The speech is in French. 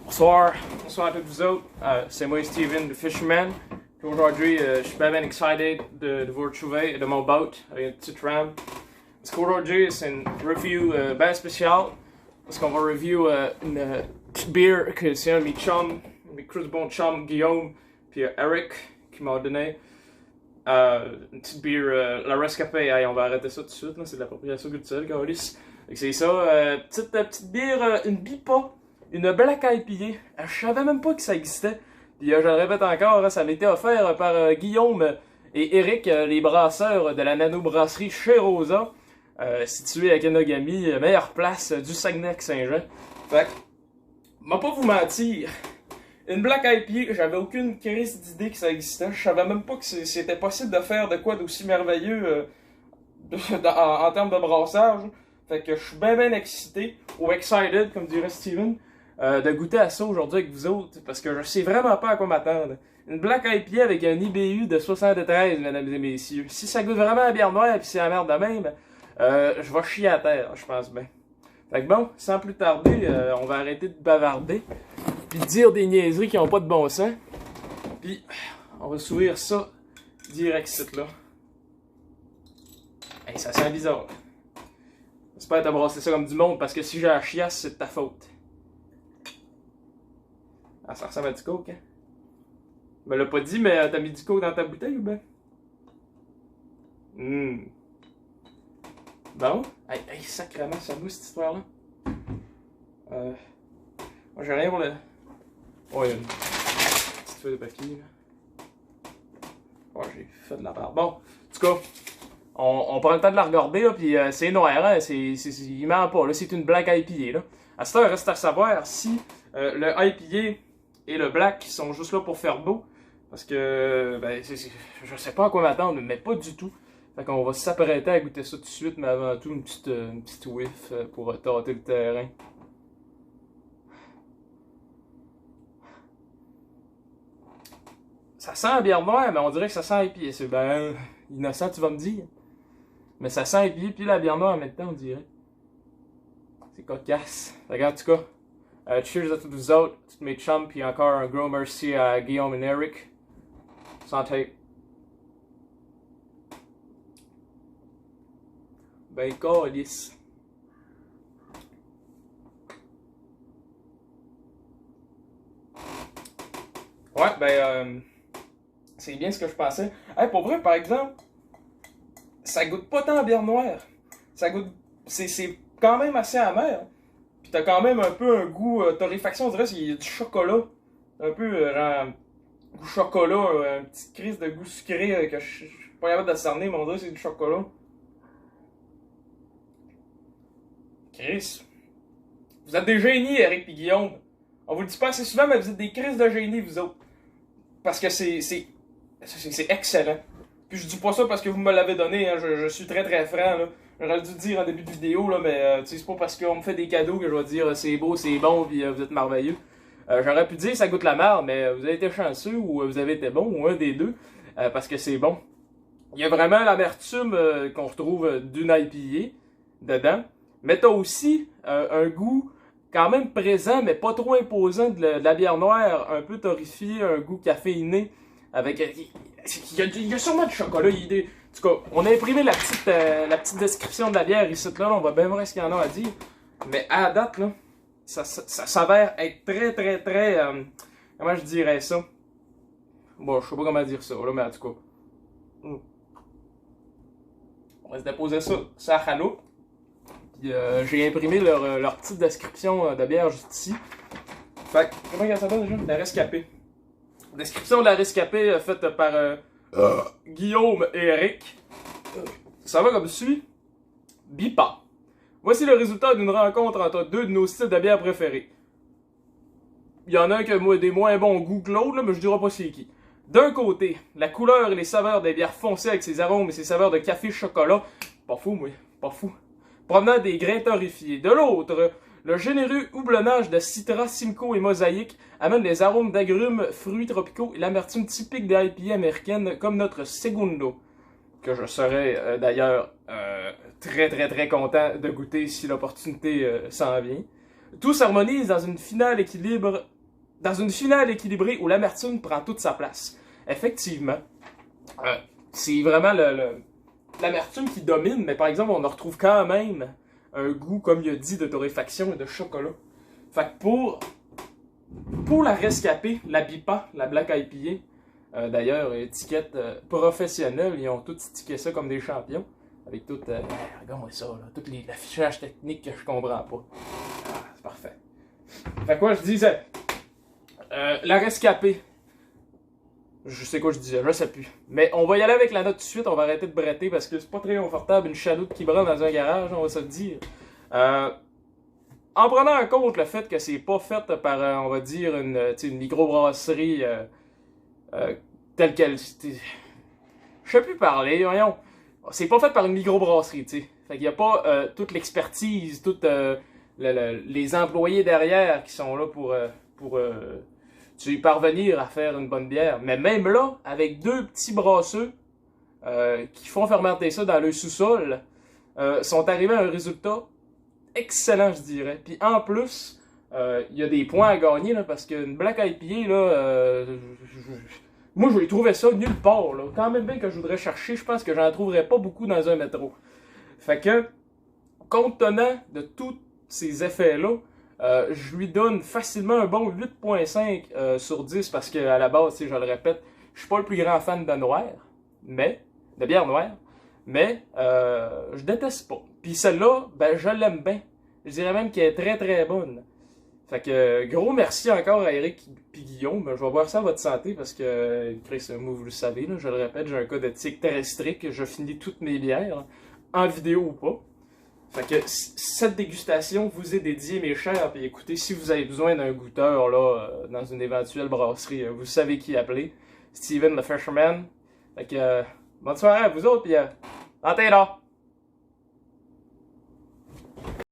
Bonsoir, bonsoir à tous vous autres. C'est moi Steven, le Fisherman. Puis aujourd'hui, je suis bien excited de vous retrouver de mon boat avec une petite rame. Parce qu'aujourd'hui, c'est une review bien spéciale. Parce qu'on va review une petite bière que c'est un de mes chums, mes crues bons chums, Guillaume, puis Eric, qui m'a donné. Une petite bière, la Rescapé. Hey, on va arrêter ça tout de suite, c'est de l'appropriation culturelle, Carlis. C'est ça, petite bière, une BIPA. Une Black IPA, je savais même pas que ça existait. Puis je le répète encore, ça m'a été offert par Guillaume et Eric, les brasseurs de la nano-brasserie chez Rosa, située à Kenogami, meilleure place du Saguenay-Saint-Jean. Fait que, m'a pas vous mentir, une Black IPA, j'avais aucune crise d'idée que ça existait. Je savais même pas que c'était possible de faire de quoi d'aussi merveilleux en termes de brassage. Fait que je suis bien excité, ou excited, comme dirait Steven. De goûter à ça aujourd'hui avec vous autres, parce que je sais vraiment pas à quoi m'attendre. Une Black IPA avec un IBU de 73, mesdames et messieurs. Si ça goûte vraiment la bière noire et c'est la merde de même, je vais chier à terre, je pense bien. Fait que bon, sans plus tarder, on va arrêter de bavarder, puis de dire des niaiseries qui ont pas de bon sens. Puis, on va s'ouvrir ça direct site là. Hey, ça sent bizarre. J'espère que t'as brassé ça comme du monde, parce que si j'ai la chiasse, c'est de ta faute. Ah, ça ressemble à du coke, hein? Me l'a pas dit, mais t'as mis du coke dans ta bouteille ou ben? Bon. Hey, sacrément, ça goûte cette histoire-là. Moi, j'ai rien pour le... Oh, il y a une petite feuille de papier, là. Oh, j'ai fait de la barbe. Bon, en tout cas, on prend le temps de la regarder, là, puis c'est noir, hein? Il ment pas, là, c'est une Black IPA, là. À cette heure, il reste à savoir si le IPA et le black sont juste là pour faire beau. Parce que, ben, je sais pas à quoi m'attendre, mais pas du tout. Fait qu'on va s'apprêter à goûter ça tout de suite, mais avant tout, une petite whiff pour tâter le terrain. Ça sent la bière noire, mais on dirait que ça sent IPA. C'est ben innocent, tu vas me dire. Mais ça sent IPA puis la bière noire en même temps, on dirait. C'est cocasse. Fait en tout cas, cheers à tous vous autres, tous mes chums, puis encore un gros merci à Guillaume et Eric. Santé. Ben, câlisse. Ouais, ben, c'est bien ce que je pensais. Hey, pour vrai, par exemple, ça goûte pas tant la bière noire. Ça goûte... C'est quand même assez amer. Puis t'as quand même un peu un goût torréfaction, on dirait qu'il y a du chocolat. Un peu genre goût chocolat, une petite crise de goût sucré que je suis pas capable de cerner, mais on dirait que c'est du chocolat. Chris. Vous êtes des génies, Eric et Guillaume. On vous le dit pas assez souvent, mais vous êtes des crises de génie, vous autres. Parce que c'est excellent. Puis je dis pas ça parce que vous me l'avez donné, hein. Je suis très franc, là. J'aurais dû le dire en début de vidéo, là, mais c'est pas parce qu'on me fait des cadeaux que je vais dire c'est beau, c'est bon, puis vous êtes merveilleux. J'aurais pu dire ça goûte la merde, mais vous avez été chanceux, ou vous avez été bon, ou un des deux, parce que c'est bon. Il y a vraiment l'amertume qu'on retrouve d'une IPA dedans, mais t'as aussi un goût quand même présent, mais pas trop imposant de la bière noire, un peu torréfié, un goût caféiné, avec... Il y a sûrement du chocolat, en tout cas, on a imprimé la petite description de la bière ici, là, on va bien voir ce qu'il y en a à dire. Mais à la date, là, ça s'avère être très, comment je dirais ça? Bon, je sais pas comment dire ça, là, mais en tout cas. On va se déposer ça à chaloupe. Puis j'ai imprimé leur petite description de bière juste ici. Fait que, comment ça s'appelle déjà? La Rescapé. Description de la Rescapé faite par Guillaume et Eric. Ça va comme suit. BIPA. Voici le résultat d'une rencontre entre deux de nos styles de bière préférés. Il y en a un qui a des moins bons goûts que l'autre, mais je dirais pas c'est qui. D'un côté, la couleur et les saveurs des bières foncées avec ses arômes et ses saveurs de café-chocolat. Pas fou, moi. Pas fou. Provenant des grains torréfiés. De l'autre, le généreux houblonnage de Citra, Simcoe et Mosaïque amène les arômes d'agrumes, fruits tropicaux et l'amertume typique des IPA américaines comme notre Segundo. que je serais d'ailleurs très très très content de goûter si l'opportunité s'en vient. Tout s'harmonise dans une finale équilibrée où l'amertume prend toute sa place. Effectivement, c'est vraiment l'amertume qui domine, mais par exemple, on en retrouve quand même un goût, comme il a dit, de torréfaction et de chocolat. Fait que pour la rescapée, la BIPA, la Black IPA, d'ailleurs, étiquette professionnelle, ils ont tous stické ça comme des champions. Avec tout, regardez ça, là, tout l'affichage technique que je comprends pas. Ah, c'est parfait. Fait quoi, je disais, la rescapée. Je sais quoi je disais, je sais plus. Mais on va y aller avec la note tout de suite, on va arrêter de bretter parce que c'est pas très confortable une chaloute qui brûle dans un garage, on va se le dire. En prenant en compte le fait que c'est pas fait par, on va dire, une microbrasserie telle qu'elle. Je sais plus parler, voyons. C'est pas fait par une microbrasserie, tu sais. Fait qu'il y a pas toute l'expertise, toutes les employés derrière qui sont là pour parvenir à faire une bonne bière. Mais même là, avec deux petits brasseux qui font fermenter ça dans le sous-sol, sont arrivés à un résultat excellent, je dirais. Puis en plus, il y a des points à gagner, là, parce qu'une Black IPA, là, moi je trouvais ça nulle part. Là. Quand même bien que je voudrais chercher, je pense que j'en trouverais pas beaucoup dans un métro. Fait que, compte tenant de tous ces effets-là, je lui donne facilement un bon 8.5 sur 10 parce qu'à la base, je le répète, je suis pas le plus grand fan de noir, de bière noire, mais je déteste pas. Puis celle-là, ben je l'aime bien. Je dirais même qu'elle est très très bonne. Fait que gros merci encore à Eric et Guillaume. Je vais voir ça à votre santé parce que, Chris, moi vous le savez, là, je le répète, j'ai un cas d'éthique très strict. Je finis toutes mes bières, en vidéo ou pas. Fait que cette dégustation vous est dédiée, mes chers. Puis écoutez, si vous avez besoin d'un goûteur là, dans une éventuelle brasserie, vous savez qui appeler. Steven the Fisherman. Fait que bonne soirée à vous autres, puis là.